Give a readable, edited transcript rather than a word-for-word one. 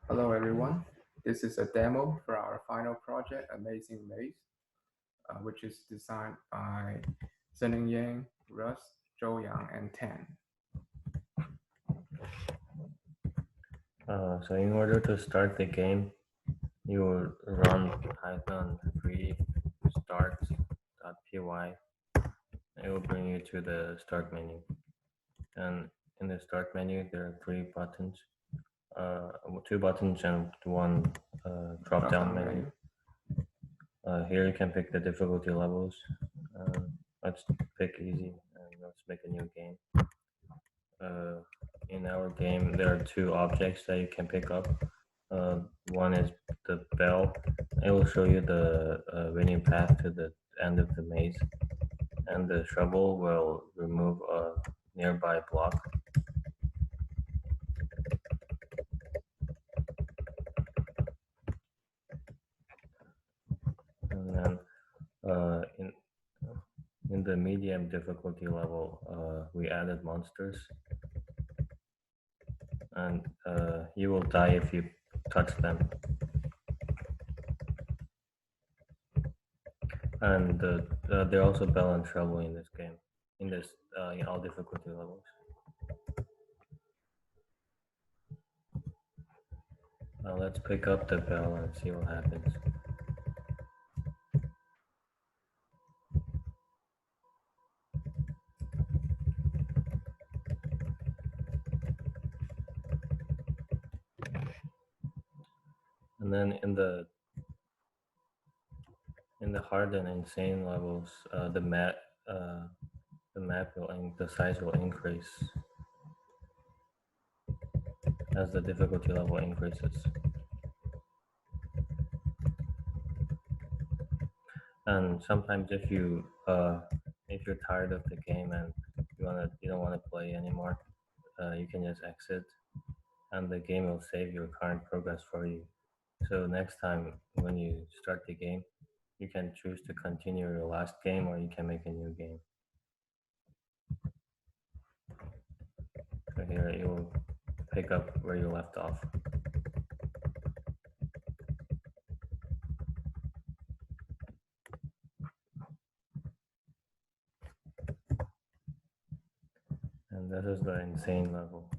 Hello everyone, this is a demo for our final project, Amazing Maze, which is designed by Zhenning, Russ, Zhouyang, and Tan. So in order to start the game, you will run python free start.py. It will bring you to the start menu. And in the start menu, there are three buttons, two buttons and one drop down menu. Here you can pick the difficulty levels. Let's pick easy and let's make a new game. In our game, there are two objects that you can pick up. One is the bell. It will show you the winning path to the end of the maze, and the shovel will remove a nearby block. And then in the medium difficulty level, we added monsters, and you will die if you touch them. And there are also bell and shovel in this game, in all difficulty levels. Let's pick up the bell and see what happens. And then in the hard and insane levels, the map the size will increase as the difficulty level increases. And sometimes if you're tired of the game and you don't want to play anymore, you can just exit, and the game will save your current progress for you. So next time when you start the game, you can choose to continue your last game or you can make a new game. So here you will pick up where you left off. And this is the insane level.